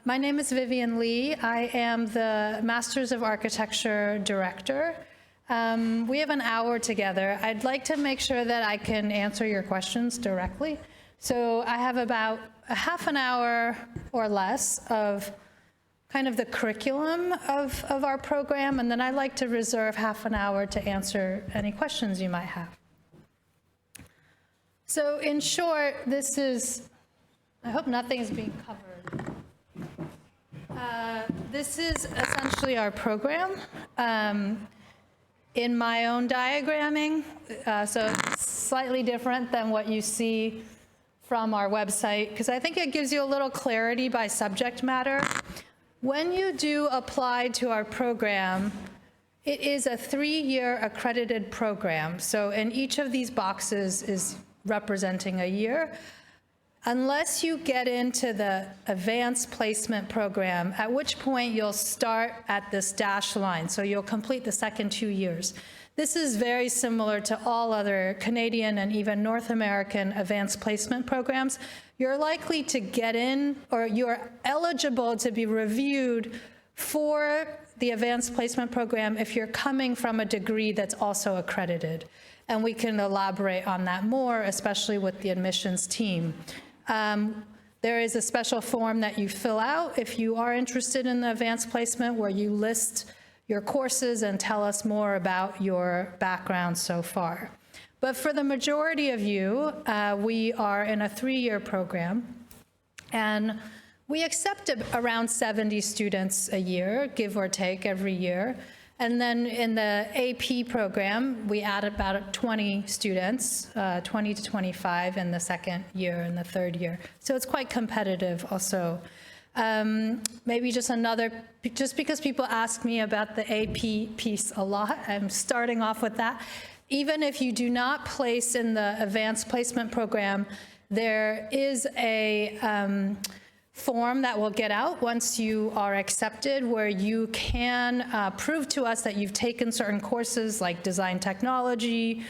My name is Vivian Lee. I am the Masters of Architecture Director. We have an hour together. I'd like to make sure that I can answer your questions directly. So I have about a half an hour or less of kind of the curriculum of our program, and then I'd like to reserve half an hour to answer any questions you might have. So in short, this is, I hope nothing is being covered. This is essentially our program. In my own diagramming, so it's slightly different than what you see from our website, because I think it gives you a little clarity by subject matter. When you do apply to our program, it is a 3-year accredited program. So in each of these boxes is representing a year. Unless you get into the advanced placement program, at which point you'll start at this dashed line. So you'll complete the second 2 years. This is very similar to all other Canadian and even North American advanced placement programs. You're likely to get in, or you're eligible to be reviewed for the advanced placement program if you're coming from a degree that's also accredited. And we can elaborate on that more, especially with the admissions team. There is a special form that you fill out if you are interested in the advanced placement, where you list your courses and tell us more about your background so far. But for the majority of you, we are in a 3-year program, and we accept around 70 students a year, give or take, every year. And then in the AP program, we add about 20 students, 20 to 25 in the second year and the third year. So it's quite competitive also. Maybe just because people ask me about the AP piece a lot, I'm starting off with that. Even if you do not place in the advanced placement program, there is a form that will get out once you are accepted, where you can prove to us that you've taken certain courses like design technology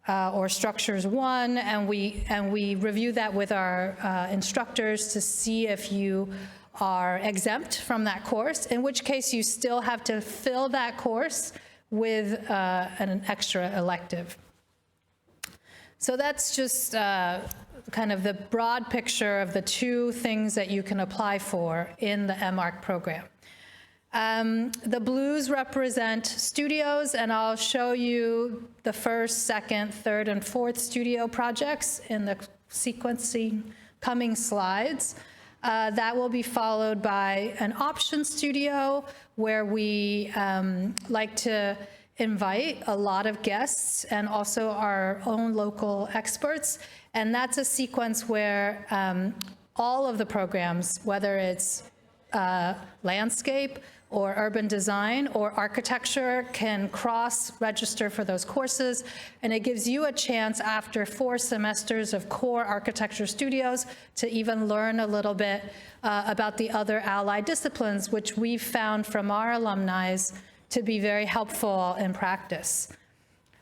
or structures 1, and we review that with our instructors to see if you are exempt from that course, in which case you still have to fill that course with an extra elective. So that's just kind of the broad picture of the 2 things that you can apply for in the MArch program. The blues represent studios, and I'll show you the first, second, third, and fourth studio projects in the sequencing coming slides. That will be followed by an option studio, where we like to invite a lot of guests and also our own local experts. And that's a sequence where all of the programs, whether it's landscape or urban design or architecture, can cross-register for those courses. And it gives you a chance after 4 semesters of core architecture studios to even learn a little bit about the other allied disciplines, which we've found from our alumni to be very helpful in practice.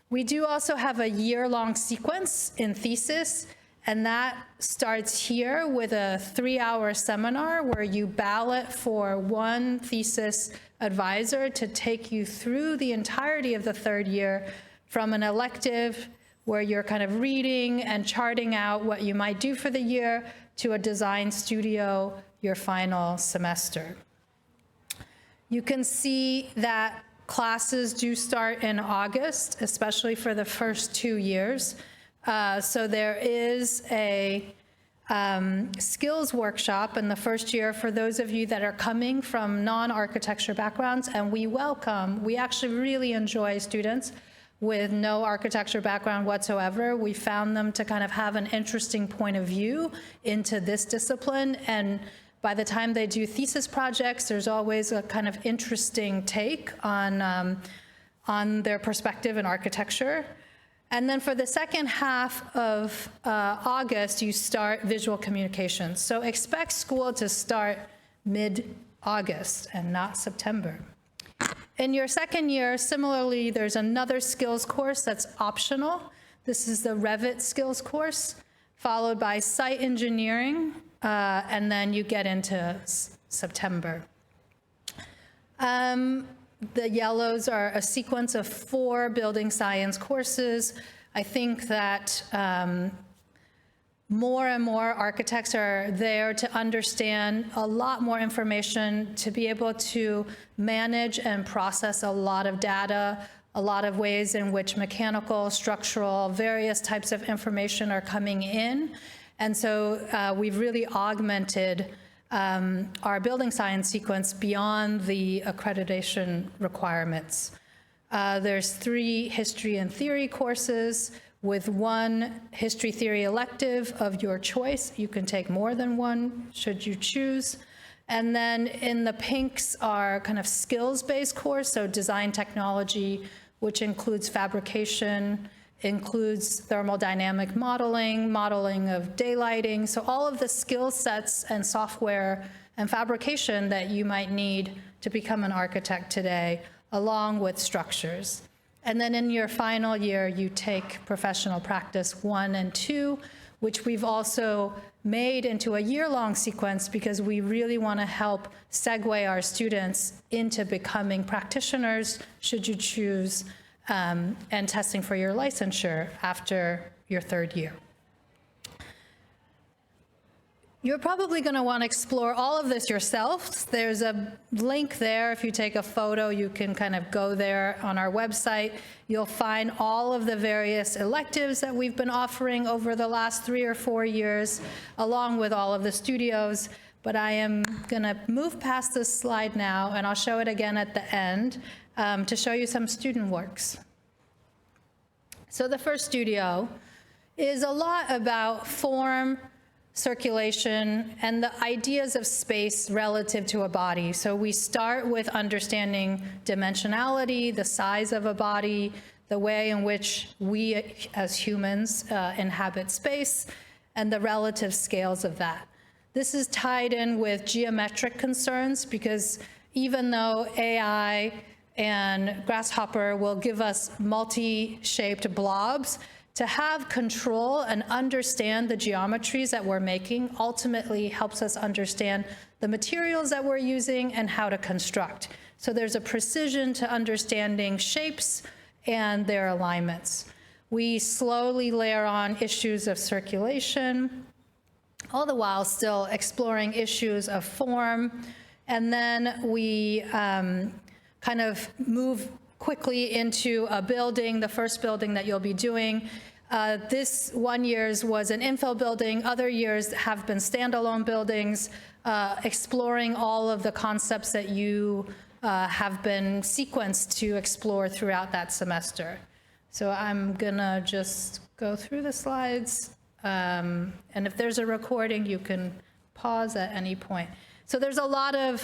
We do also have a year-long sequence in thesis, and that starts here with a 3-hour seminar where you ballot for 1 thesis advisor to take you through the entirety of the 3rd year, from an elective where you're kind of reading and charting out what you might do for the year, to a design studio your final semester. You can see that classes do start in August, especially for the first 2 years. So there is a skills workshop in the first year for those of you that are coming from non-architecture backgrounds, and we actually really enjoy students with no architecture background whatsoever. We found them to kind of have an interesting point of view into this discipline, and by the time they do thesis projects, there's always a kind of interesting take on their perspective in architecture. And then for the second half of August, you start visual communications. So expect school to start mid-August and not September. In your second year, similarly, there's another skills course that's optional. This is the Revit skills course, followed by site engineering, and then you get into September. The yellows are a sequence of 4 building science courses. I think that more and more architects are there to understand a lot more information, to be able to manage and process a lot of data, a lot of ways in which mechanical, structural, various types of information are coming in. And so we've really augmented our building science sequence beyond the accreditation requirements. There's 3 history and theory courses with 1 history theory elective of your choice. You can take more than 1 should you choose. And then in the pinks are kind of skills-based course, so design technology, which includes fabrication, includes thermodynamic modeling, modeling of daylighting, so all of the skill sets and software and fabrication that you might need to become an architect today, along with structures. And then in your final year, you take professional practice 1 and 2, which we've also made into a year-long sequence because we really want to help segue our students into becoming practitioners, should you choose, and testing for your licensure after your 3rd year. You're probably going to want to explore all of this yourself. There's a link there. If you take a photo, you can kind of go there on our website. You'll find all of the various electives that we've been offering over the last 3 or 4 years, along with all of the studios. But I am going to move past this slide now, and I'll show it again at the end to show you some student works. So the first studio is a lot about form, circulation, and the ideas of space relative to a body. So we start with understanding dimensionality, the size of a body, the way in which we as humans inhabit space, and the relative scales of that. This is tied in with geometric concerns because even though AI and Grasshopper will give us multi-shaped blobs, to have control and understand the geometries that we're making ultimately helps us understand the materials that we're using and how to construct. So there's a precision to understanding shapes and their alignments. We slowly layer on issues of circulation, all the while still exploring issues of form. And then we kind of move quickly into a building, the first building that you'll be doing. This one year's was an infill building. Other years have been standalone buildings, exploring all of the concepts that you have been sequenced to explore throughout that semester. So I'm gonna just go through the slides. And if there's a recording, you can pause at any point. So there's a lot of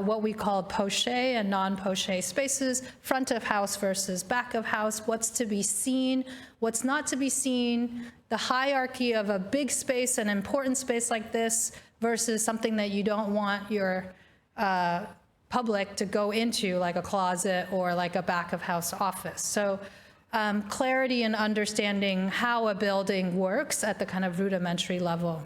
what we call poche and non-poche spaces, front of house versus back of house, what's to be seen, what's not to be seen, the hierarchy of a big space, an important space like this, versus something that you don't want your public to go into, like a closet or like a back of house office. So clarity and understanding how a building works at the kind of rudimentary level.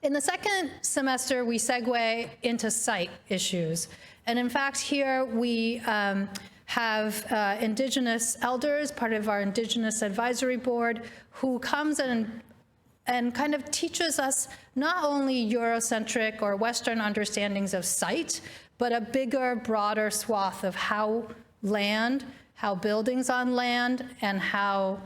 In the second semester, we segue into site issues. And in fact, here we have Indigenous elders, part of our Indigenous Advisory Board, who comes and kind of teaches us not only Eurocentric or Western understandings of site, but a bigger, broader swath of how land, how buildings on land, and how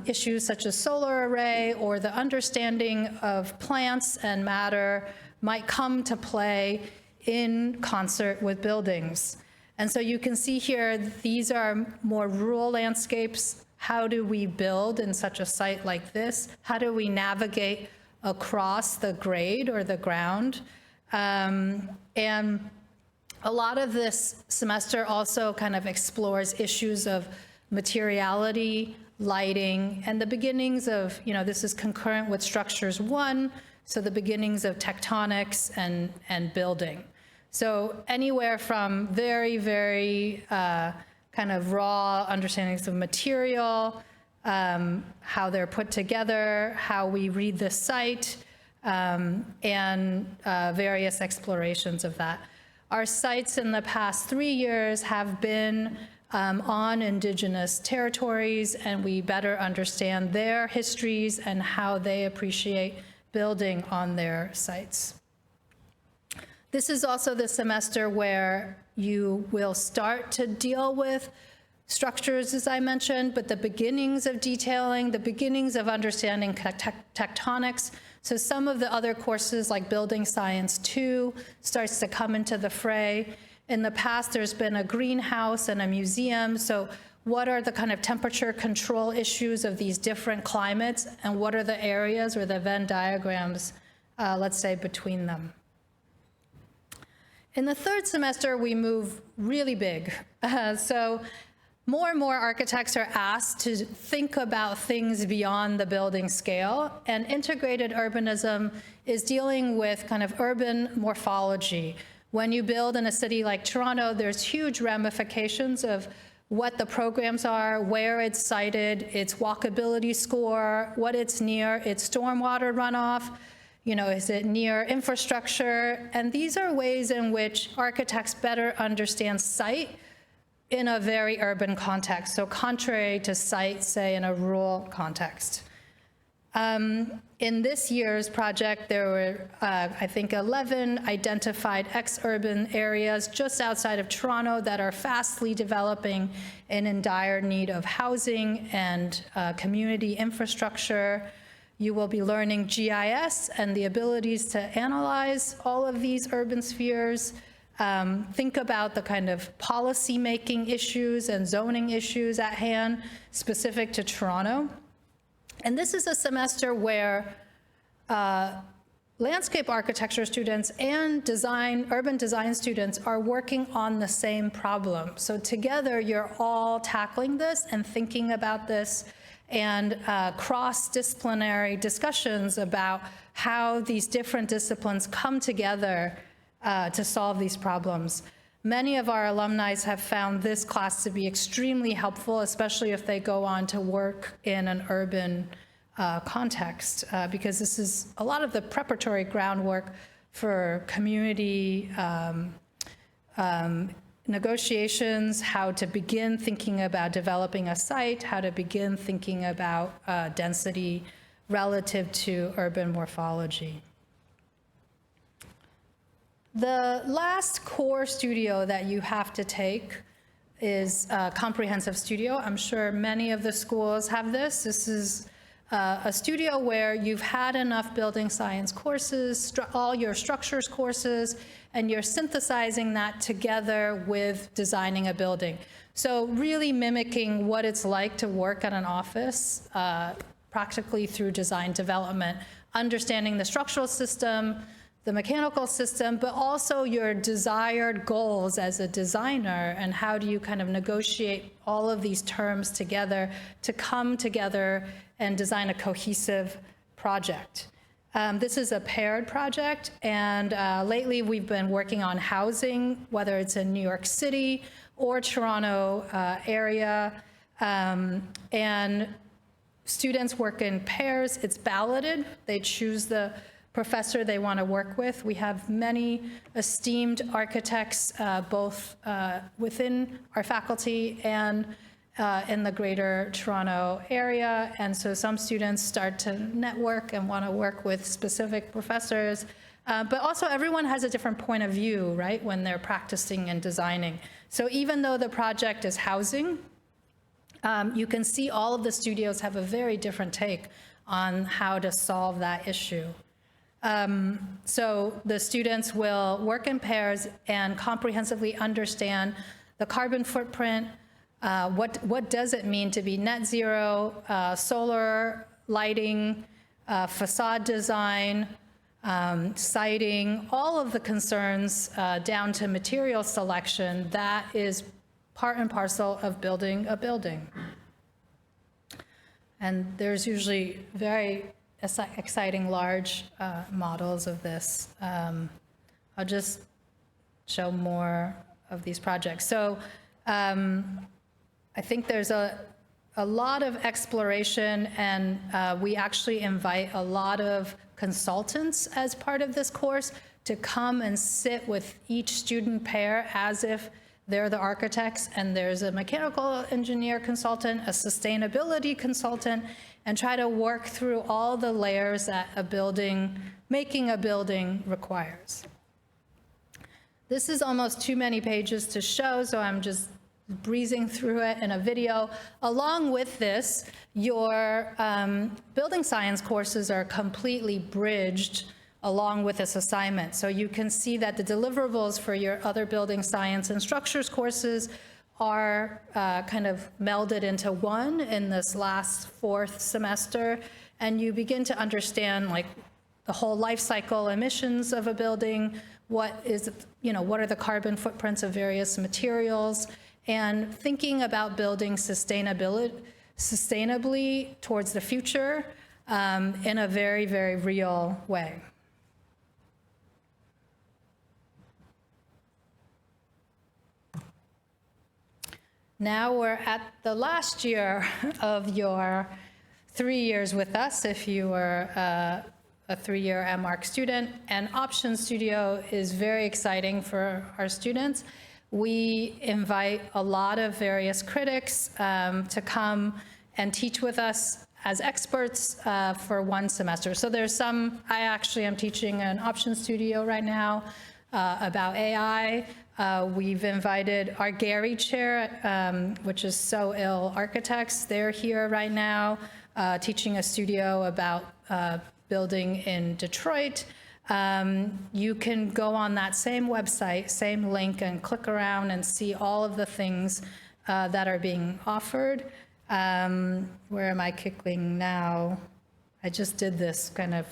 issues such as solar array or the understanding of plants and matter might come to play in concert with buildings. And so you can see here, these are more rural landscapes. How do we build in such a site like this? How do we navigate across the grade or the ground? And a lot of this semester also kind of explores issues of materiality, lighting, and the beginnings of, this is concurrent with structures 1, so the beginnings of tectonics and building. So anywhere from very, very kind of raw understandings of material, how they're put together, how we read the site, and various explorations of that. Our sites in the past 3 years have been on indigenous territories, and we better understand their histories and how they appreciate building on their sites. This is also the semester where you will start to deal with structures, as I mentioned, but the beginnings of detailing, the beginnings of understanding tectonics. So some of the other courses like Building Science 2 starts to come into the fray. In the past, there's been a greenhouse and a museum. So what are the kind of temperature control issues of these different climates, and what are the areas or the Venn diagrams, let's say, between them? In the third semester, we move really big. So more and more architects are asked to think about things beyond the building scale, and integrated urbanism is dealing with kind of urban morphology. When you build in a city like Toronto, there's huge ramifications of what the programs are, where it's sited, its walkability score, what it's near, its stormwater runoff, is it near infrastructure? And these are ways in which architects better understand site in a very urban context, so contrary to site, say, in a rural context. In this year's project, there were, I think, 11 identified ex-urban areas just outside of Toronto that are fastly developing and in dire need of housing and community infrastructure. You will be learning GIS and the abilities to analyze all of these urban spheres. Think about the kind of policy-making issues and zoning issues at hand specific to Toronto. And this is a semester where landscape architecture students and urban design students are working on the same problem. So together, you're all tackling this and thinking about this, and cross-disciplinary discussions about how these different disciplines come together to solve these problems. Many of our alumni have found this class to be extremely helpful, especially if they go on to work in an urban context, because this is a lot of the preparatory groundwork for community negotiations, how to begin thinking about developing a site, how to begin thinking about density relative to urban morphology. The last core studio that you have to take is Comprehensive Studio. I'm sure many of the schools have this. This is a studio where you've had enough building science courses, all your structures courses, and you're synthesizing that together with designing a building. So really mimicking what it's like to work at an office, practically through design development, understanding the structural system, the mechanical system, but also your desired goals as a designer, and how do you kind of negotiate all of these terms together to come together and design a cohesive project. This is a paired project, and lately we've been working on housing, whether it's in New York City or Toronto area, and students work in pairs. It's balloted. They choose the professor they want to work with. We have many esteemed architects, both within our faculty and in the greater Toronto area. And so some students start to network and want to work with specific professors. But also everyone has a different point of view, right, when they're practicing and designing. So even though the project is housing, you can see all of the studios have a very different take on how to solve that issue. So the students will work in pairs and comprehensively understand the carbon footprint, what does it mean to be net zero, solar, lighting, facade design, siting, all of the concerns down to material selection. That is part and parcel of building a building. And there's usually very exciting large models of this. I'll just show more of these projects. So I think there's a a lot of exploration, and we actually invite a lot of consultants as part of this course to come and sit with each student pair as if they're the architects, and there's a mechanical engineer consultant, a sustainability consultant, and try to work through all the layers that making a building requires. This is almost too many pages to show, so I'm just breezing through it in a video. Along with this, your building science courses are completely bridged along with this assignment. So you can see that the deliverables for your other building science and structures courses are kind of melded into one in this last 4th semester, and you begin to understand like the whole life cycle emissions of a building, what are the carbon footprints of various materials, and thinking about building sustainably towards the future in a very, very real way. Now we're at the last year of your 3 years with us, if you were a 3-year MArch student, and Option Studio is very exciting for our students. We invite a lot of various critics to come and teach with us as experts for 1 semester. So there's I actually am teaching an Option Studio right now about AI. We've invited our Gary chair, which is So Ill Architects. They're here right now teaching a studio about building in Detroit. You can go on that same website, same link, and click around and see all of the things that are being offered. Where am I clicking now? I just did this kind of.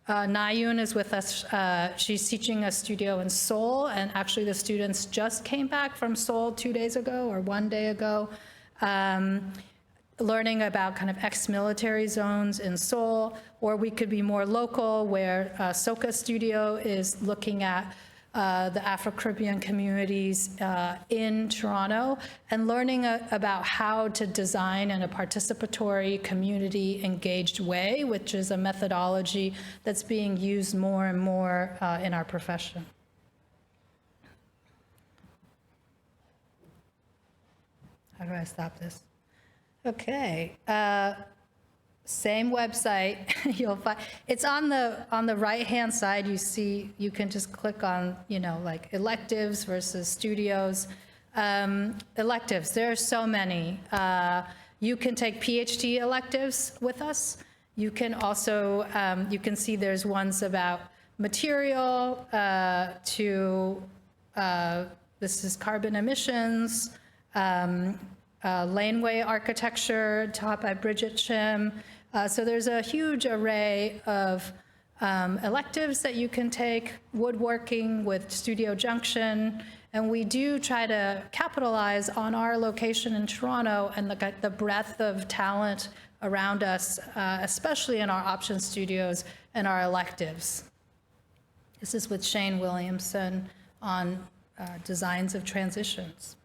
Nayun is with us. She's teaching a studio in Seoul, and actually the students just came back from Seoul 2 days ago or 1 day ago, learning about kind of ex-military zones in Seoul, or we could be more local, where Soka Studio is looking at the Afro-Caribbean communities in Toronto and learning about how to design in a participatory, community-engaged way, which is a methodology that's being used more and more in our profession. How do I stop this? Okay. Same website. You'll find it's on the right-hand side. You can just click on like electives versus studios. Electives. There are so many. You can take PhD electives with us. You can also you can see there's ones about material this is carbon emissions. Laneway architecture taught by Bridget Shim. So there's a huge array of electives that you can take, woodworking with Studio Junction, and we do try to capitalize on our location in Toronto and the breadth of talent around us, especially in our option studios and our electives. This is with Shane Williamson on designs of transitions.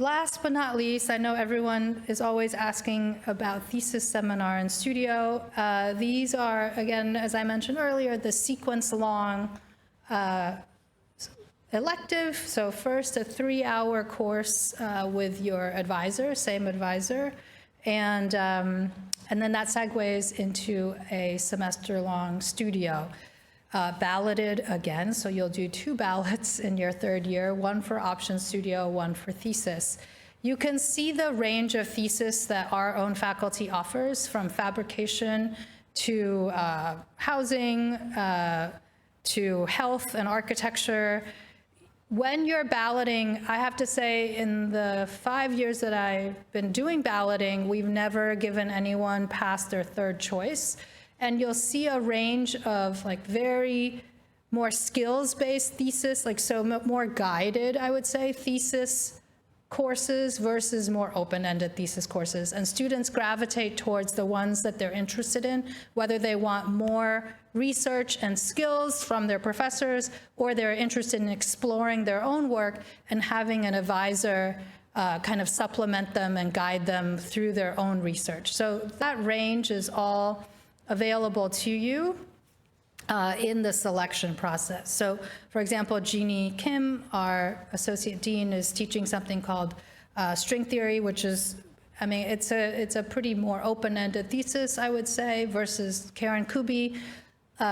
Last but not least, I know everyone is always asking about thesis seminar and studio. These are, again, as I mentioned earlier, the sequence-long elective. So first, a 3-hour course with your advisor, same advisor, and then that segues into a semester-long studio. Balloted again, so you'll do 2 ballots in your 3rd year, 1 for option studio, 1 for thesis. You can see the range of thesis that our own faculty offers, from fabrication to housing to health and architecture. When you're balloting, I have to say, in the 5 years that I've been doing balloting, we've never given anyone past their 3rd choice. And you'll see a range of like very more skills-based thesis, like so more guided, I would say, thesis courses versus more open-ended thesis courses. And students gravitate towards the ones that they're interested in, whether they want more research and skills from their professors, or they're interested in exploring their own work and having an advisor kind of supplement them and guide them through their own research. So that range is all available to you in the selection process. So, for example, Jeannie Kim, our associate dean, is teaching something called string theory, which is, I mean, it's a pretty more open-ended thesis, I would say, versus Karen Kubi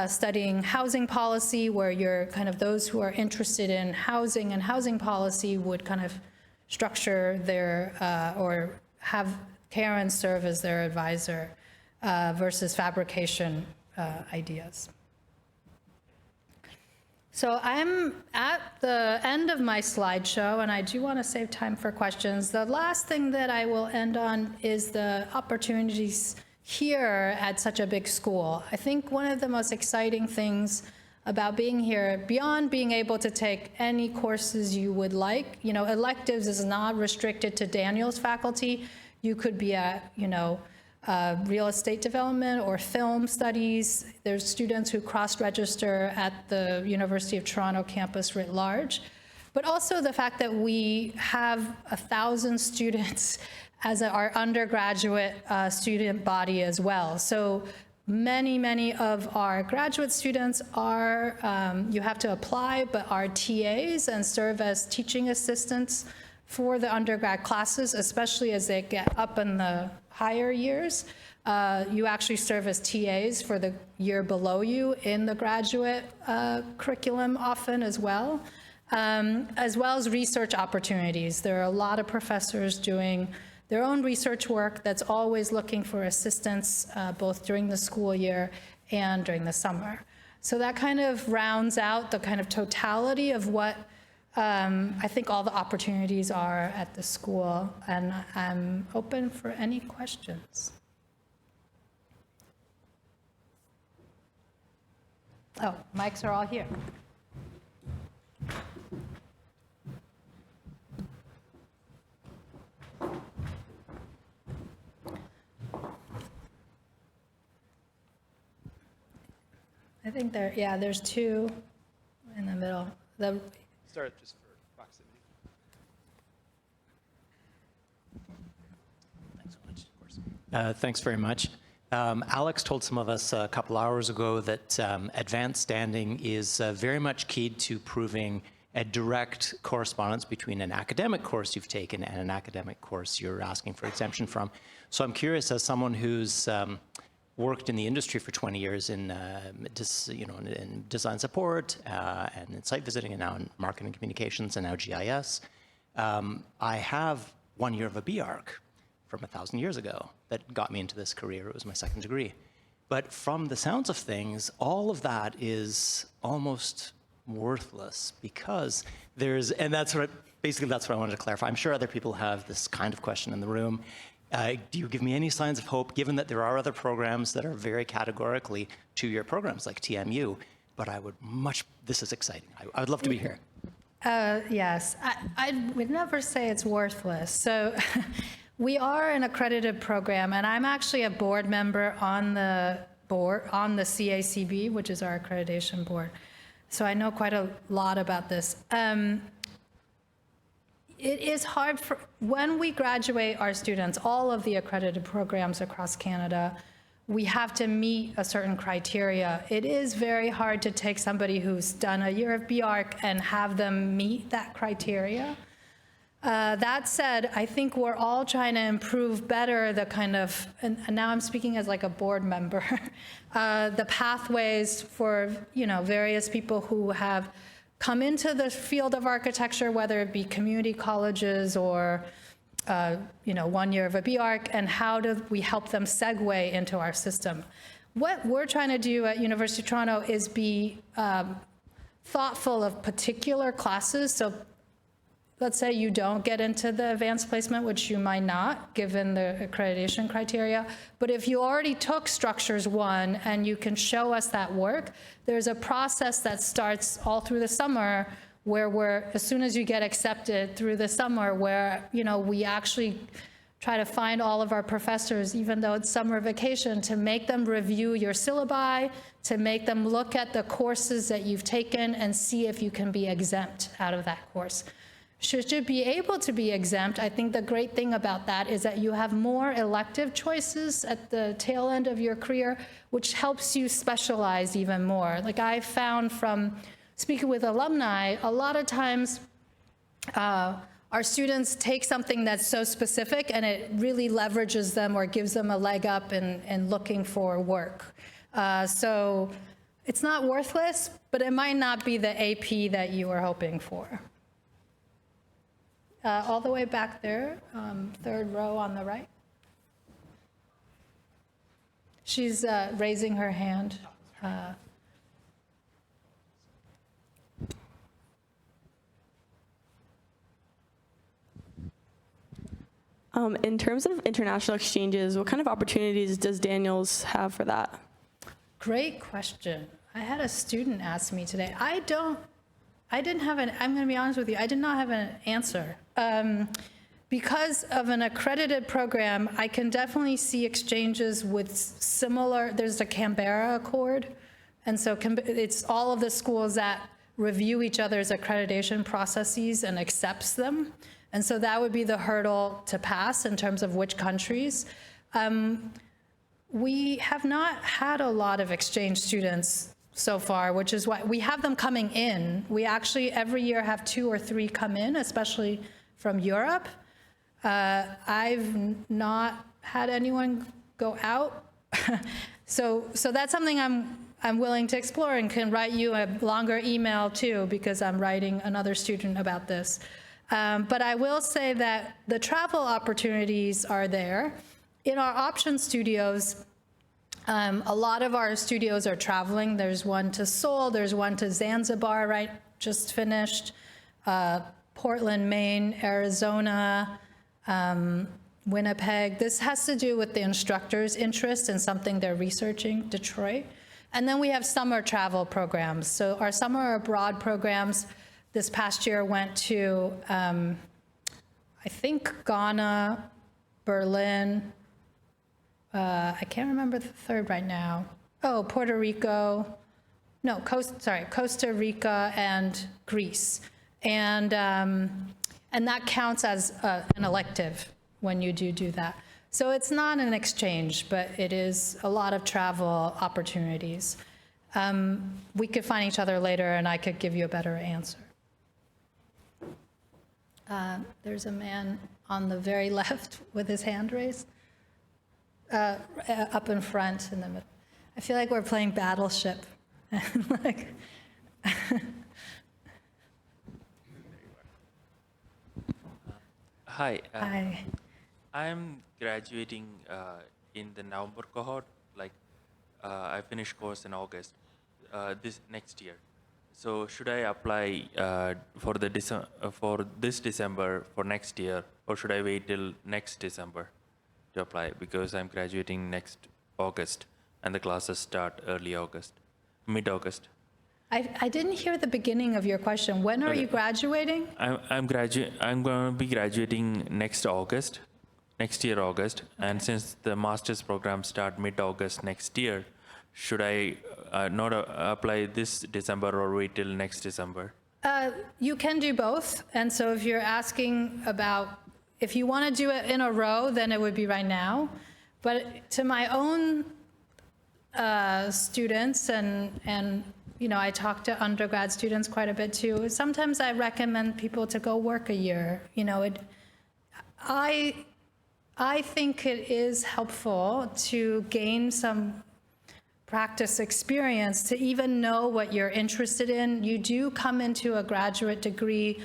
studying housing policy, where you're kind of those who are interested in housing and housing policy would kind of structure their, or have Karen serve as their advisor versus fabrication ideas. So I'm at the end of my slideshow, and I do want to save time for questions. The last thing that I will end on is the opportunities here at such a big school. I think one of the most exciting things about being here, beyond being able to take any courses you would like, you know, electives is not restricted to Daniel's faculty. You could be at, you know, real estate development or film studies. There's students who cross-register at the University of Toronto campus writ large. But also the fact that we have 1,000 students as our undergraduate student body as well. So many of our graduate students are, you have to apply, but are TAs and serve as teaching assistants for the undergrad classes, especially as they get up in the higher years. You actually serve as TAs for the year below you in the graduate curriculum often as well as research opportunities. There are a lot of professors doing their own research work that's always looking for assistance both during the school year and during the summer. So that kind of rounds out the kind of totality of what I think all the opportunities are at the school, and I'm open for any questions. Oh, mics are all here. I think there's two in the middle. Start just for proximity. Thanks so much, of course. Thanks very much. Alex told some of us a couple hours ago that advanced standing is very much keyed to proving a direct correspondence between an academic course you've taken and an academic course you're asking for exemption from. So I'm curious, as someone who's worked in the industry for 20 years in, in design support and in site visiting, and now in marketing communications, and now GIS. I have 1 year of a B.Arch from 1,000 years ago that got me into this career. It was my second degree. But from the sounds of things, all of that is almost worthless because there's, and that's what, basically that's what I wanted to clarify. I'm sure other people have this kind of question in the room. Do you give me any signs of hope, given that there are other programs that are very categorically two-year programs like TMU, but I would this is exciting. I would love to be here. Yes, I would never say it's worthless. So we are an accredited program, and I'm actually a board member on the CACB, which is our accreditation board. So I know quite a lot about this. It is hard when we graduate our students, all of the accredited programs across Canada, we have to meet a certain criteria. It is very hard to take somebody who's done a year of B.Arch and have them meet that criteria. That said, I think we're all trying to improve better the kind of, and now I'm speaking as like a board member, the pathways for, various people who have come into the field of architecture, whether it be community colleges or 1 year of a B.Arch, and how do we help them segue into our system. What we're trying to do at University of Toronto is be thoughtful of particular classes. So let's say you don't get into the advanced placement, which you might not, given the accreditation criteria. But if you already took Structures 1 and you can show us that work, there's a process that starts all through the summer where as soon as you get accepted through the summer, where, we actually try to find all of our professors, even though it's summer vacation, to make them review your syllabi, to make them look at the courses that you've taken and see if you can be exempt out of that course. Should you be able to be exempt, I think the great thing about that is that you have more elective choices at the tail end of your career, which helps you specialize even more. Like I found from speaking with alumni, a lot of times our students take something that's so specific and it really leverages them or gives them a leg up in looking for work. So it's not worthless, but it might not be the AP that you were hoping for. All the way back there, third row on the right. She's raising her hand. In terms of international exchanges, what kind of opportunities does Daniels have for that? Great question. I had a student ask me today. I'm going to be honest with you, I did not have an answer. Because of an accredited program, I can definitely see exchanges with similar, there's the Canberra Accord, and so it's all of the schools that review each other's accreditation processes and accepts them. And so that would be the hurdle to pass in terms of which countries. We have not had a lot of exchange students so far, which is why we have them coming in. We actually every year have 2 or 3 come in, especially from Europe. I've not had anyone go out. So that's something I'm willing to explore and can write you a longer email too, because I'm writing another student about this. But I will say that the travel opportunities are there. In our option studios, a lot of our studios are traveling. There's one to Seoul, there's one to Zanzibar, right, just finished, Portland, Maine, Arizona, Winnipeg. This has to do with the instructor's interest in something they're researching, Detroit. And then we have summer travel programs. So our summer abroad programs this past year went to, I think, Ghana, Berlin, I can't remember the third right now. Oh, Puerto Rico. No, Costa Rica and Greece. And that counts as an elective when you do that. So it's not an exchange, but it is a lot of travel opportunities. We could find each other later and I could give you a better answer. There's a man on the very left with his hand raised. Up in front in the middle. I feel like we're playing Battleship. Like Hi. Hi. I'm graduating in the November cohort. I finish course in August this next year. So should I apply for this December for next year, or should I wait till next December to apply, because I'm graduating next August and the classes start mid-August. I didn't hear the beginning of your question. When are you graduating? I'm going to be graduating next year August, and since the master's program start mid-August next year, should I not apply this December or wait till next December? You can do both. And so if you're asking about, if you want to do it in a row, then it would be right now. But to my own students, and I talk to undergrad students quite a bit too, sometimes I recommend people to go work a year. I think it is helpful to gain some practice experience to even know what you're interested in. You do come into a graduate degree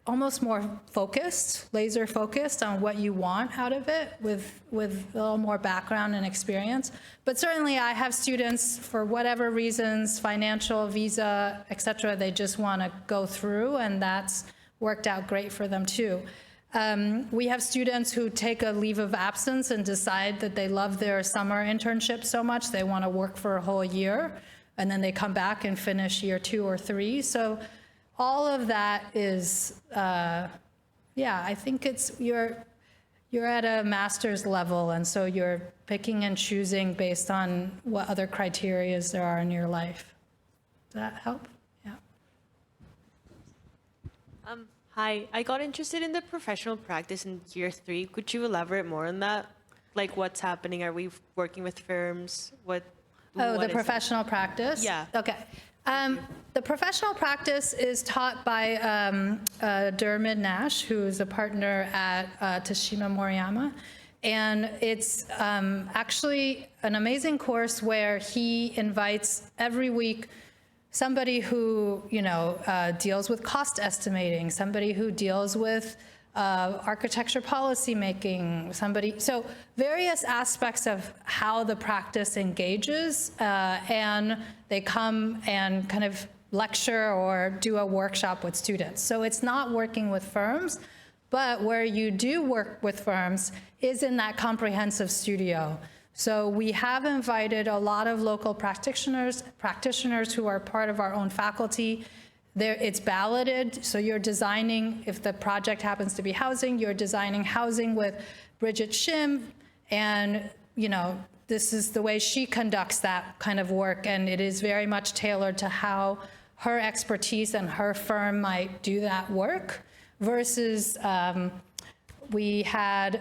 almost more focused, laser focused on what you want out of it, with a little more background and experience. But certainly I have students, for whatever reasons, financial, visa, et cetera, they just want to go through, and that's worked out great for them too. We have students who take a leave of absence and decide that they love their summer internship so much they want to work for a whole year, and then they come back and finish year 2 or 3. So all of that is, yeah, I think it's, you're at a master's level, and so you're picking and choosing based on what other criteria there are in your life. Does that help? Yeah. Hi, I got interested in the professional practice in year 3. Could you elaborate more on that? Like what's happening? Are we working with firms? Oh, what the is it? professional practice? Yeah. Okay. The professional practice is taught by Dermot Nash, who is a partner at Tashima Moriyama. And it's actually an amazing course where he invites every week somebody who, deals with cost estimating, somebody who deals with architecture policy making, so various aspects of how the practice engages, and they come and kind of lecture or do a workshop with students. So it's not working with firms, but where you do work with firms is in that comprehensive studio. So we have invited a lot of local practitioners who are part of our own faculty. It's balloted, so you're designing, if the project happens to be housing, you're designing housing with Bridget Shim, and this is the way she conducts that kind of work, and it is very much tailored to how her expertise and her firm might do that work, versus we had,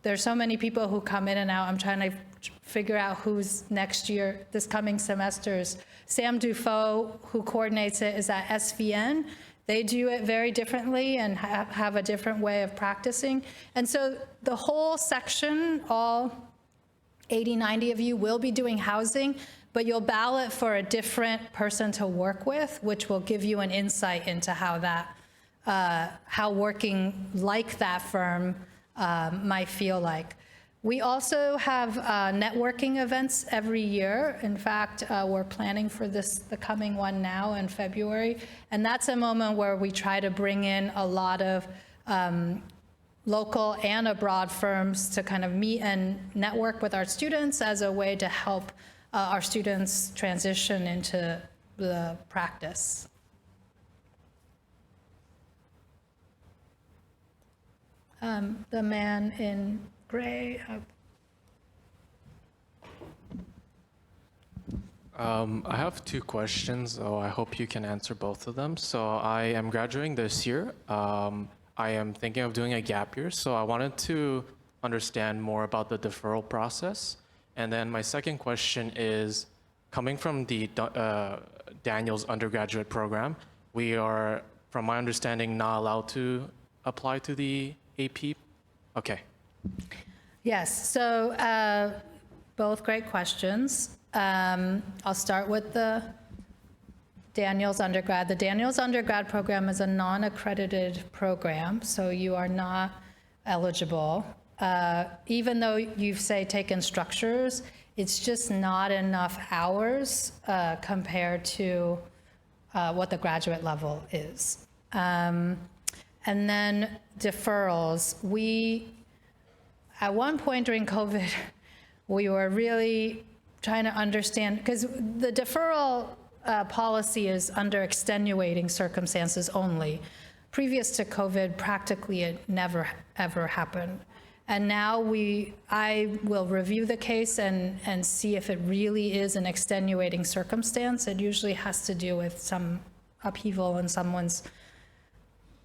there's so many people who come in and out. I'm trying to figure out who's next year, this coming semester's. Sam Dufault, who coordinates it, is at SVN. They do it very differently and have a different way of practicing. And so the whole section, all 80, 90 of you will be doing housing, but you'll ballot for a different person to work with, which will give you an insight into how that, how working like that firm might feel like. We also have networking events every year. In fact, we're planning for the coming one now in February. And that's a moment where we try to bring in a lot of local and abroad firms to kind of meet and network with our students as a way to help our students transition into the practice. The man in gray. I have 2 questions, so I hope you can answer both of them. So I am graduating this year. I am thinking of doing a gap year, so I wanted to understand more about the deferral process. And then my second question is, coming from the Daniel's undergraduate program, we are, from my understanding, not allowed to apply to the AP? Okay. Yes, so both great questions. I'll start with the Daniel's undergrad. The Daniel's undergrad program is a non-accredited program, so you are not eligible. Even though you've, say, taken structures, it's just not enough hours compared to what the graduate level is. And then deferrals. At one point during COVID, we were really trying to understand, because the deferral policy is under extenuating circumstances only. Previous to COVID, practically it never, ever happened. And now I will review the case and see if it really is an extenuating circumstance. It usually has to do with some upheaval in someone's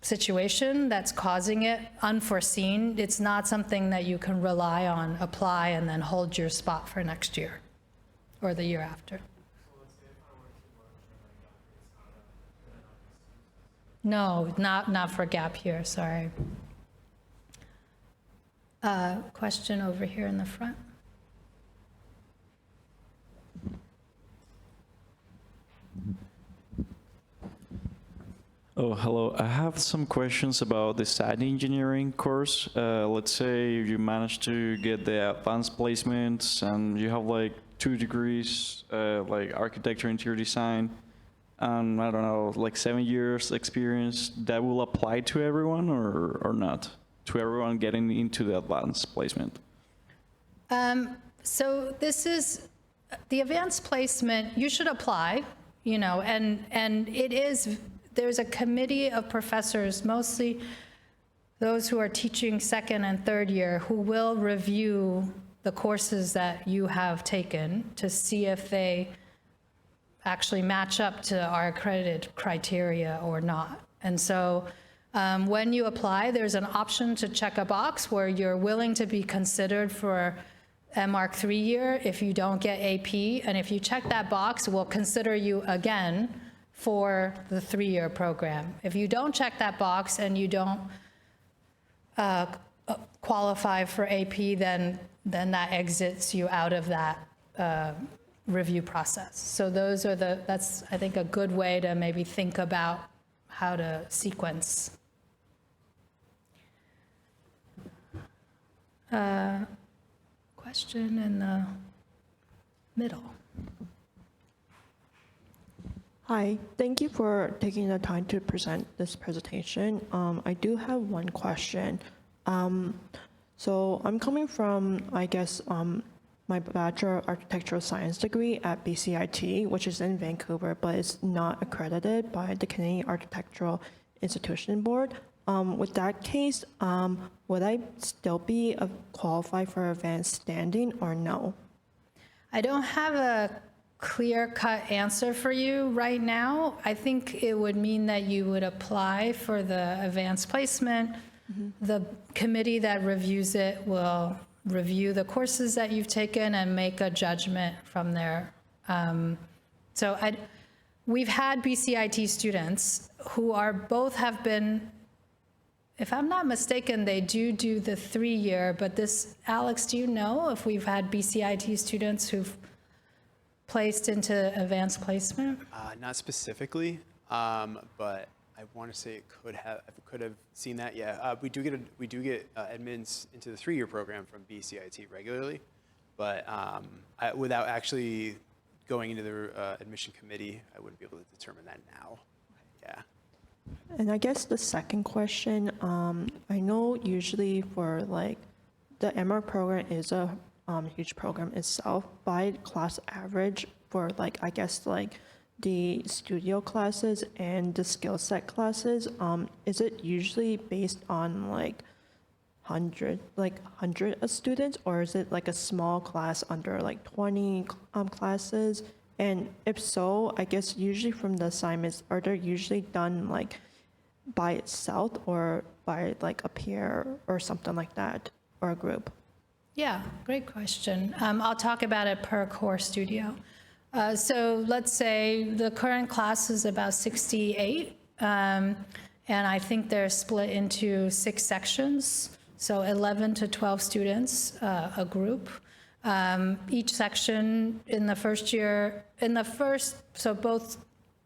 situation that's causing it, unforeseen. It's not something that you can rely on, apply, and then hold your spot for next year or the year after. No, not for gap year, sorry. Question over here in the front. Oh, hello. I have some questions about the site engineering course. Let's say you manage to get the advanced placements and you have like 2 degrees, like architecture, interior design, and I don't know, like 7 years experience. That will apply to everyone or not? To everyone getting into the advanced placement? So this is, the advanced placement, you should apply and there's a committee of professors, mostly those who are teaching second and third year, who will review the courses that you have taken to see if they actually match up to our accredited criteria or not. And so when you apply, there's an option to check a box where you're willing to be considered for MArch 3 year if you don't get AP. And if you check that box, we'll consider you again for the 3-year program. If you don't check that box and you don't qualify for AP, then that exits you out of that review process. So that's, I think, a good way to maybe think about how to sequence. Question in the middle. Hi, thank you for taking the time to present this presentation. I do have one question. So I'm coming from, I guess, my Bachelor of Architectural Science degree at BCIT, which is in Vancouver, but it's not accredited by the Canadian Architectural Institution Board. With that case, would I still be qualified for advanced standing or no? I don't have a clear-cut answer for you right now. I think it would mean that you would apply for the advanced placement. The committee that reviews it will review the courses that you've taken and make a judgment from there. We've had BCIT students who have been, if I'm not mistaken, they do the 3-year, but Alex, do you know if we've had BCIT students who've placed into advanced placement? Not specifically, but I want to say it could have seen that. Yeah, we do get admins into the 3-year program from BCIT regularly, but without actually going into the admission committee, I wouldn't be able to determine that now. Yeah. And I guess the second question, I know usually for like the MR program is a huge program itself. By class average for like, I guess like the studio classes and the skill set classes, is it usually based on like 100 of students, or is it like a small class under like 20 classes? And if so, I guess usually from the assignments, are they usually done like by itself or by like a peer or something like that, or a group? Yeah, great question. I'll talk about it per core studio. So let's say the current class is about 68, and I think they're split into 6 sections, so 11 to 12 students, a group. Each section in the first year, so both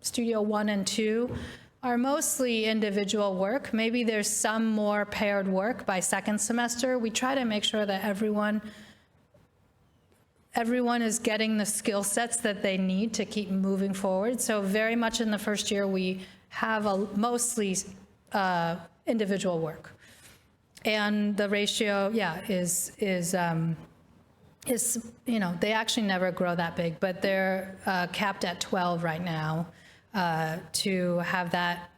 Studio 1 and 2 are mostly individual work. Maybe there's some more paired work by second semester. We try to make sure that everyone is getting the skill sets that they need to keep moving forward. So very much in the first year, we have mostly individual work. And the ratio, is they actually never grow that big, but they're capped at 12 right now to have that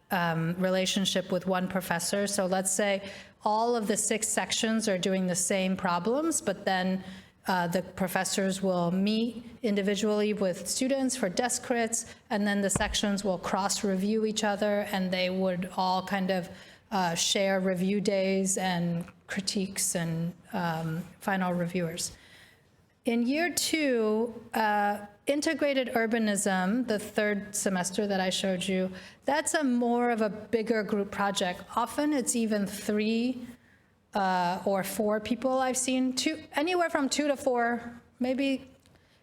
relationship with one professor. So let's say all of the 6 sections are doing the same problems, but then the professors will meet individually with students for desk crits, and then the sections will cross-review each other, and they would all kind of share review days and critiques and final reviewers. In year 2, integrated urbanism, the 3rd semester that I showed you, that's more of a bigger group project. Often it's even 3 or 4 people I've seen, anywhere from 2 to 4, maybe.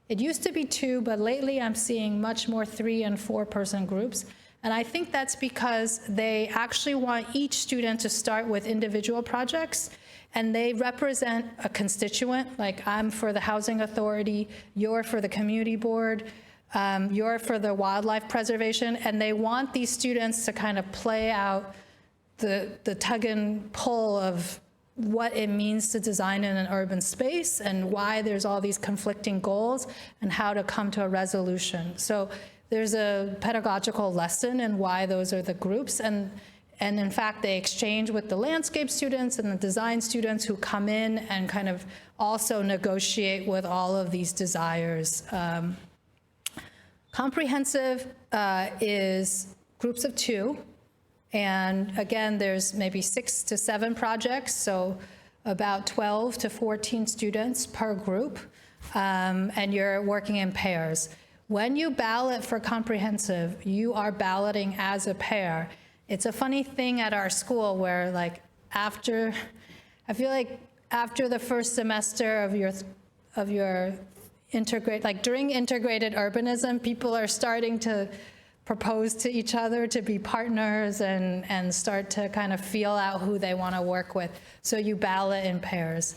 It used to be 2, but lately I'm seeing much more 3 and 4 person groups. And I think that's because they actually want each student to start with individual projects, and they represent a constituent, like I'm for the housing authority, you're for the community board, you're for the wildlife preservation, and they want these students to kind of play out the tug and pull of what it means to design in an urban space and why there's all these conflicting goals and how to come to a resolution. So there's a pedagogical lesson in why those are the groups. And in fact, they exchange with the landscape students and the design students who come in and kind of also negotiate with all of these desires. Comprehensive is groups of 2. And again, there's maybe 6 to 7 projects, so about 12 to 14 students per group, and you're working in pairs. When you ballot for comprehensive, you are balloting as a pair. It's a funny thing at our school where, like, I feel like after the first semester of your during integrated urbanism, people are starting to propose to each other to be partners and start to kind of feel out who they want to work with. So you ballot in pairs.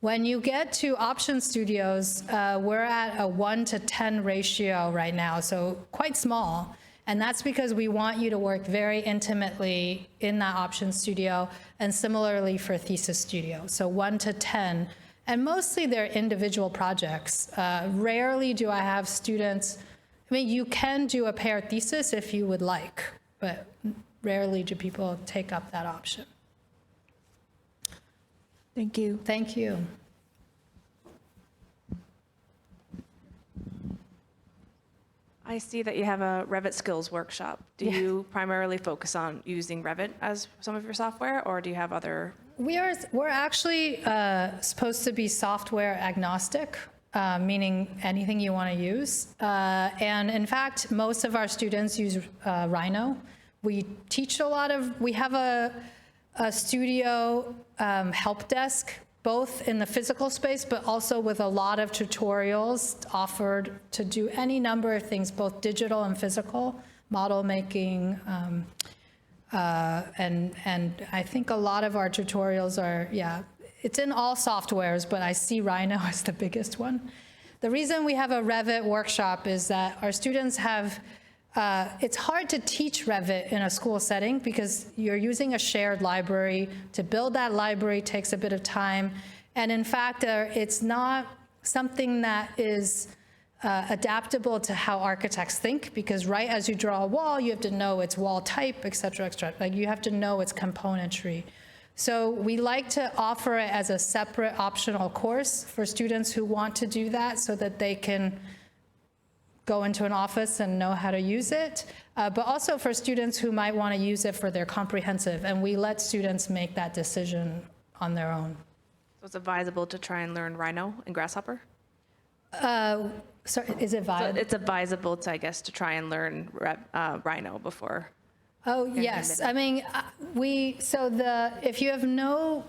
When you get to option studios, we're at a 1-to-10 ratio right now, so quite small. And that's because we want you to work very intimately in that option studio, and similarly for thesis studio. So 1-to-10, and mostly they're individual projects. Rarely do I have students, I mean, you can do a pair thesis if you would like, but rarely do people take up that option. Thank you. Thank you. I see that you have a Revit skills workshop. Do you primarily focus on using Revit as some of your software, or do you have other? We're actually supposed to be software agnostic, meaning anything you want to use. And in fact, most of our students use Rhino. We have a studio help desk, both in the physical space, but also with a lot of tutorials offered to do any number of things, both digital and physical, model making, and I think a lot of our tutorials are, it's in all softwares, but I see Rhino as the biggest one. The reason we have a Revit workshop is that our students have, it's hard to teach Revit in a school setting because you're using a shared library. To build that library takes a bit of time. And in fact, it's not something that is adaptable to how architects think, because right as you draw a wall, you have to know its wall type, et cetera, et cetera. Like you have to know its componentry. So we like to offer it as a separate optional course for students who want to do that so that they can go into an office and know how to use it, but also for students who might want to use it for their comprehensive, and we let students make that decision on their own. So it's advisable to try and learn Rhino and Grasshopper? Sorry, is it viable? So it's advisable to, I guess, to try and learn Rhino before. Oh, yes. I mean, if you have no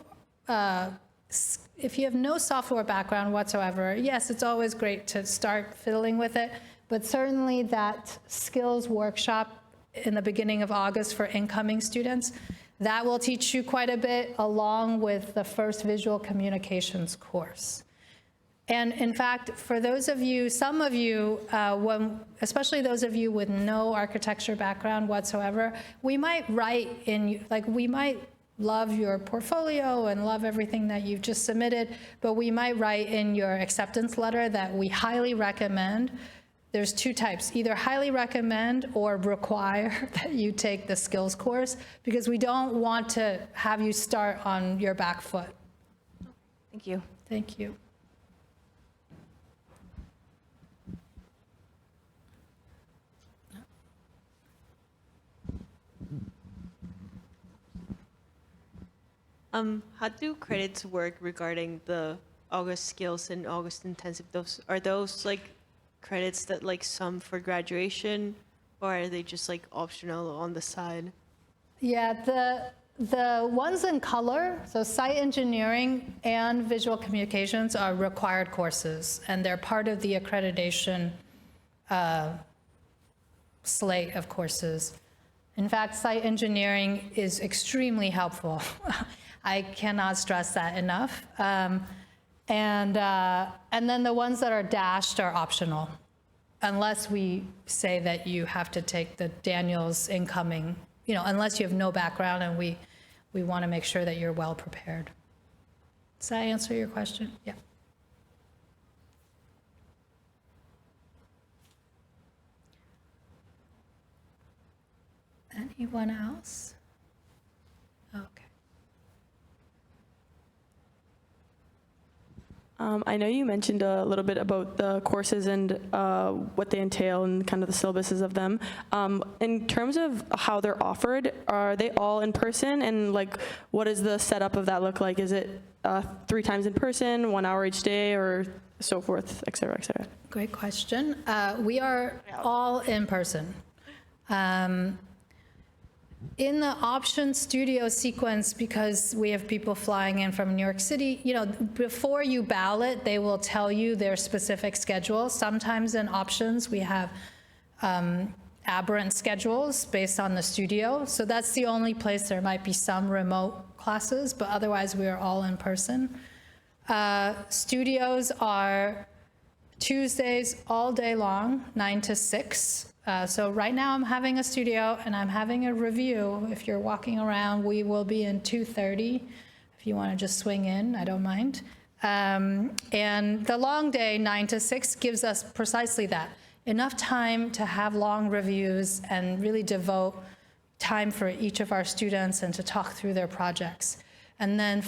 software background whatsoever, yes, it's always great to start fiddling with it. But certainly that skills workshop in the beginning of August for incoming students, that will teach you quite a bit along with the first visual communications course. And in fact, for those of you, some of you, especially those of you with no architecture background whatsoever, we might we might love your portfolio and love everything that you've just submitted, but we might write in your acceptance letter that we highly recommend. There's 2 types, either highly recommend or require that you take the skills course, because we don't want to have you start on your back foot. Thank you. Thank you. How do credits work regarding the August skills and August intensive? Are those like credits that like some for graduation, or are they just like optional on the side? Yeah, the ones in color, so site engineering and visual communications are required courses, and they're part of the accreditation slate of courses. In fact, site engineering is extremely helpful. I cannot stress that enough. And then the ones that are dashed are optional, unless we say that you have to take the Daniels incoming, unless you have no background, and we want to make sure that you're well prepared. Does that answer your question? Yeah. Anyone else? Okay. I know you mentioned a little bit about the courses and what they entail and kind of the syllabuses of them. In terms of how they're offered, are they all in person? And like, what does the setup of that look like? Is it 3 times in person, 1 hour each day, or so forth, et cetera, et cetera? Great question. We are all in person. In the option studio sequence, because we have people flying in from New York City, you know, before you ballot, they will tell you their specific schedule. Sometimes in options, we have aberrant schedules based on the studio. So that's the only place there might be some remote classes, but otherwise we are all in person. Studios are Tuesdays all day long, 9 to 6. So right now I'm having a studio and I'm having a review. If you're walking around, we will be in 2:30. If you want to just swing in, I don't mind. And the long day, 9 to 6, gives us precisely that. Enough time to have long reviews and really devote time for each of our students and to talk through their projects. And then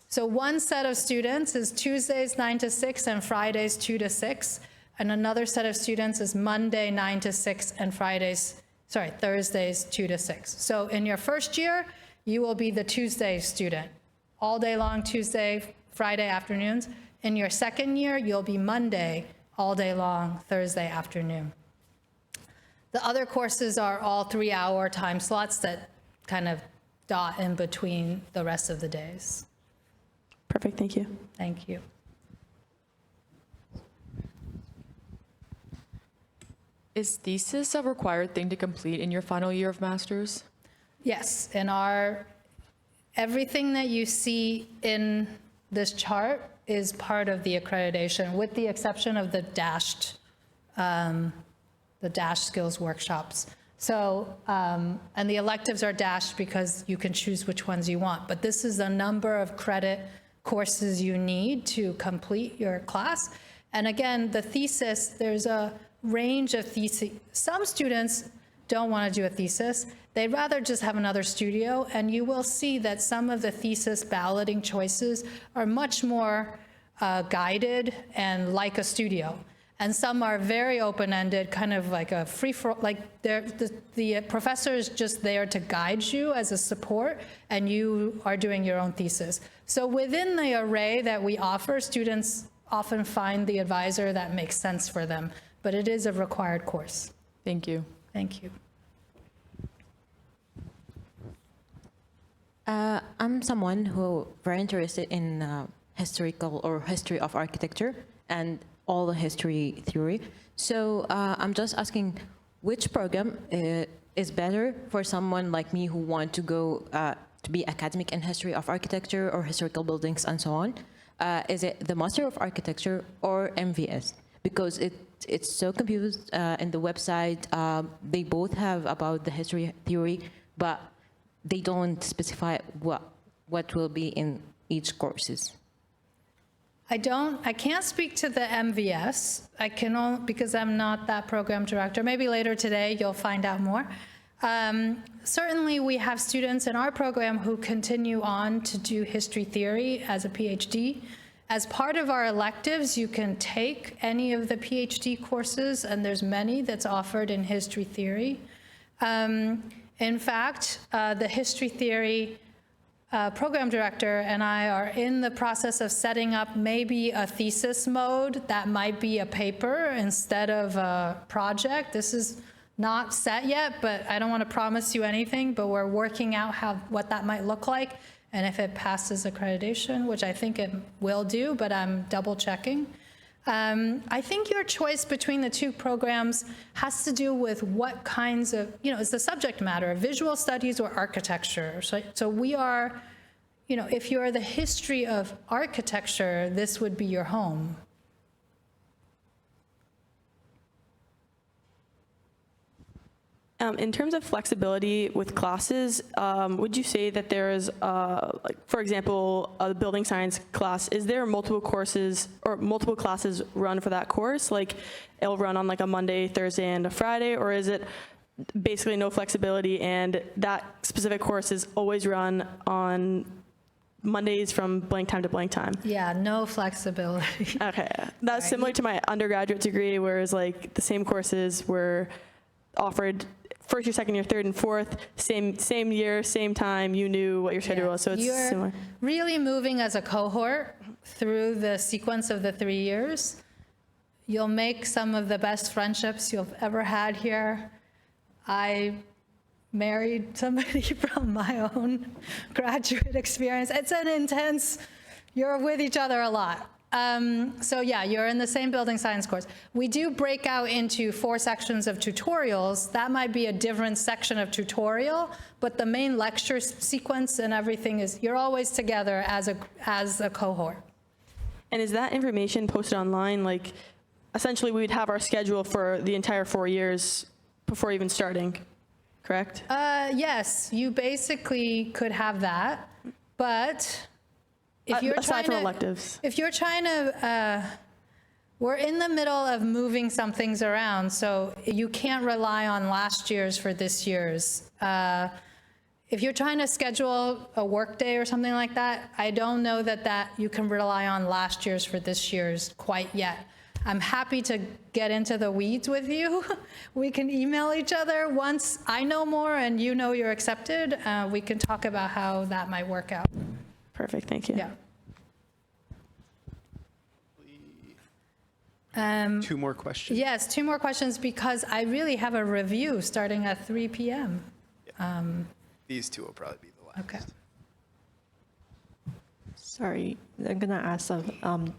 so one set of students is Tuesdays 9 to 6 and Fridays 2 to 6. And another set of students is Monday 9 to 6 and Thursdays 2 to 6. So in your first year, you will be the Tuesday student, all day long Tuesday, Friday afternoons. In your second year, you'll be Monday, all day long, Thursday afternoon. The other courses are all 3-hour time slots that kind of dot in between the rest of the days. Perfect, thank you. Thank you. Is thesis a required thing to complete in your final year of master's? Yes, everything that you see in this chart is part of the accreditation, with the exception of the dashed skills workshops. So, and the electives are dashed because you can choose which ones you want, but this is the number of credit courses you need to complete your class. And again, the thesis, there's a range of theses. Some students don't want to do a thesis. They'd rather just have another studio, and you will see that some of the thesis balloting choices are much more guided and like a studio. And some are very open-ended, kind of like a free-for-all, like the professor is just there to guide you as a support, and you are doing your own thesis. So within the array that we offer, students often find the advisor that makes sense for them, but it is a required course. Thank you. Thank you. I'm someone who very interested in historical or history of architecture and all the history theory. So I'm just asking, which program is better for someone like me who want to go to be academic in history of architecture or historical buildings and so on? Is it the Master of Architecture or MVS? Because it's so confused in the website. They both have about the history theory, but they don't specify what will be in each courses. I can't speak to the MVS. I can only, because I'm not that program director. Maybe later today you'll find out more. Certainly we have students in our program who continue on to do history theory as a PhD. As part of our electives, you can take any of the PhD courses, and there's many that's offered in history theory. In fact, the history theory program director and I are in the process of setting up maybe a thesis mode that might be a paper instead of a project. This is not set yet, but I don't want to promise you anything, but we're working out what that might look like, and if it passes accreditation, which I think it will do, but I'm double checking. I think your choice between the two programs has to do with what kinds of, it's the subject matter, visual studies or architecture. So we are, if you're the history of architecture, this would be your home. In terms of flexibility with classes, would you say that there is, for example, a building science class, is there multiple courses or multiple classes run for that course? Like it'll run on like a Monday, Thursday, and a Friday, or is it basically no flexibility, and that specific course is always run on Mondays from blank time to blank time. Yeah, no flexibility. Okay, that's similar to my undergraduate degree, whereas like the same courses were offered first year, second year, third, and fourth, same year, same time. You knew what your schedule was, so it's You're similar. really moving as a cohort through the sequence of the 3 years. You'll make some of the best friendships you've ever had here. I married somebody from my own graduate experience. It's an intense, you're with each other a lot. So yeah, you're in the same building science course. We do break out into 4 sections of tutorials. That might be a different section of tutorial, but the main lecture sequence and everything is, you're always together as a cohort. And is that information posted online? Like, essentially, we'd have our schedule for the entire 4 years before even starting, correct? Yes, you basically could have that, but if you're Aside trying from to, electives. if you're trying to, we're in the middle of moving some things around, so you can't rely on last year's for this year's. If you're trying to schedule a work day or something like that, I don't know that you can rely on last year's for this year's quite yet. I'm happy to get into the weeds with you. We can email each other. Once I know more and you know you're accepted, we can talk about how that might work out. Perfect, thank you. Yeah. 2 more questions. Yes, 2 more questions because I really have a review starting at 3 p.m. These 2 will probably be the last. Okay. Sorry, I'm gonna ask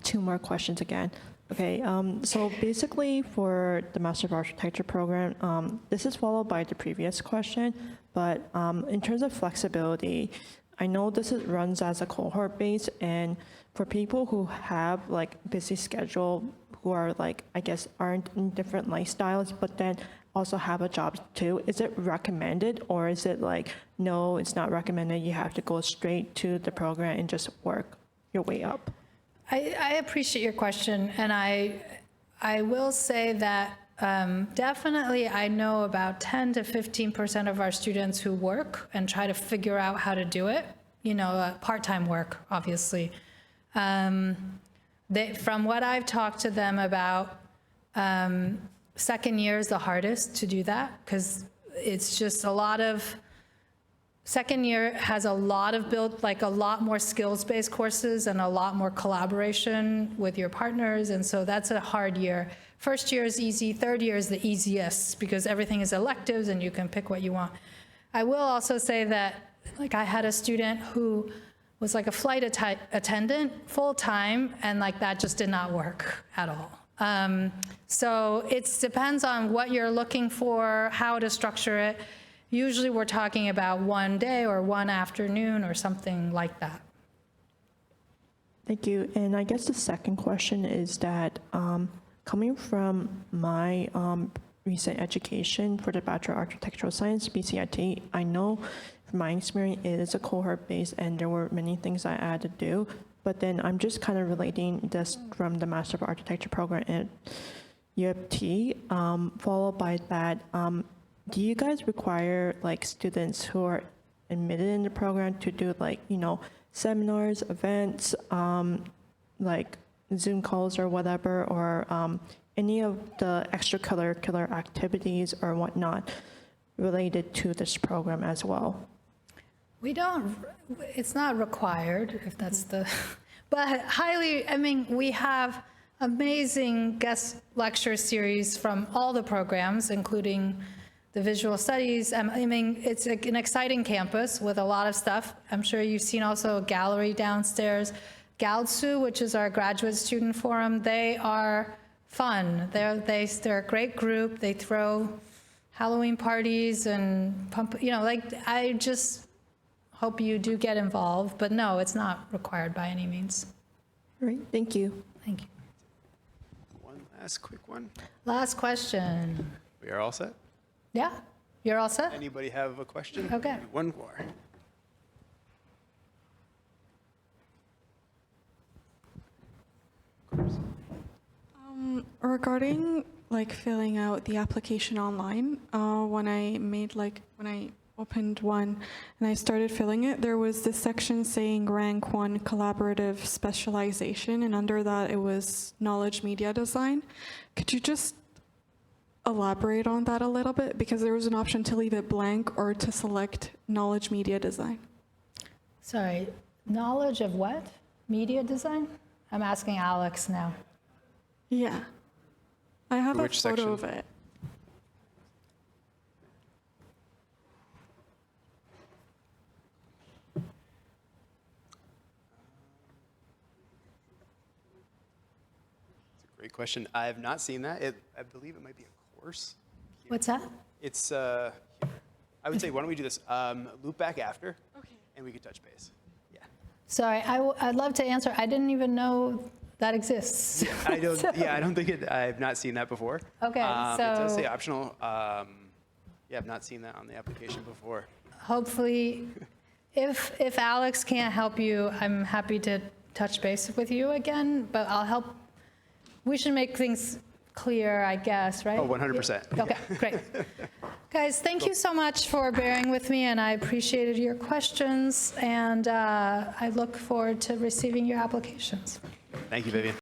2 more questions again. Okay, so basically for the Master of Architecture program, this is followed by the previous question, but in terms of flexibility, I know runs as a cohort base, and for people who have like busy schedule, who are like, I guess, aren't in different lifestyles, but then also have a job too, is it recommended, or is it like, no, it's not recommended, you have to go straight to the program and just work your way up? I appreciate your question, and I will say that definitely I know about 10 to 15% of our students who work and try to figure out how to do it, part-time work, obviously. From what I've talked to them about, second year is the hardest to do that because it's just a lot of, second year has a lot of a lot more skills-based courses and a lot more collaboration with your partners, and so that's a hard year. First year is easy, third year is the easiest because everything is electives and you can pick what you want. I will also say that, like, I had a student who was like a flight attendant full-time, and like that just did not work at all. So it depends on what you're looking for, how to structure it. Usually we're talking about 1 day or 1 afternoon or something like that. Thank you. And I guess the second question is that coming from my recent education for the Bachelor of Architectural Science, BCIT, I know from my experience it is a cohort based and there were many things I had to do, but then I'm just kind of relating this from the Master of Architecture program at UFT, followed by that, do you guys require like students who are admitted in the program to do like, seminars, events, like Zoom calls or whatever, or any of the extracurricular activities or whatnot related to this program as well? We don't, it's not required, if that's but we have amazing guest lecture series from all the programs, including the visual studies. It's an exciting campus with a lot of stuff. I'm sure you've seen also a gallery downstairs. Galtsu, which is our graduate student forum, they are fun. They're a great group. They throw Halloween parties and I just hope you do get involved, but no, it's not required by any means. All right, thank you. Thank you. One last quick one. Last question. We are all set? Yeah, you're all set? Anybody have a question? Okay. One more. Regarding like filling out the application online. When I opened one and I started filling it, there was this section saying rank 1 collaborative specialization, and under that it was knowledge media design. Could you just elaborate on that a little bit? Because there was an option to leave it blank or to select knowledge media design. Sorry, knowledge of what? Media design? I'm asking Alex now. Yeah. I have a Which photo section? of it. Great question. I have not seen that. I believe it might be a course. What's that? It's, here. I would say, why don't we do this? Loop back after, and we could touch base. Yeah. Sorry, I'd love to answer. I didn't even know that exists. I don't. Yeah, I don't think it. I have not seen that before. Okay, It does say so optional. Yeah, I've not seen that on the application before. hopefully, if Alex can't help you, I'm happy to touch base with you again, but I'll help. We should make things clear, I guess, right? Oh, 100%. Okay, great. Guys, thank you so much for bearing with me, and I appreciated your questions, and I look forward to receiving your applications. Thank you, Vivian.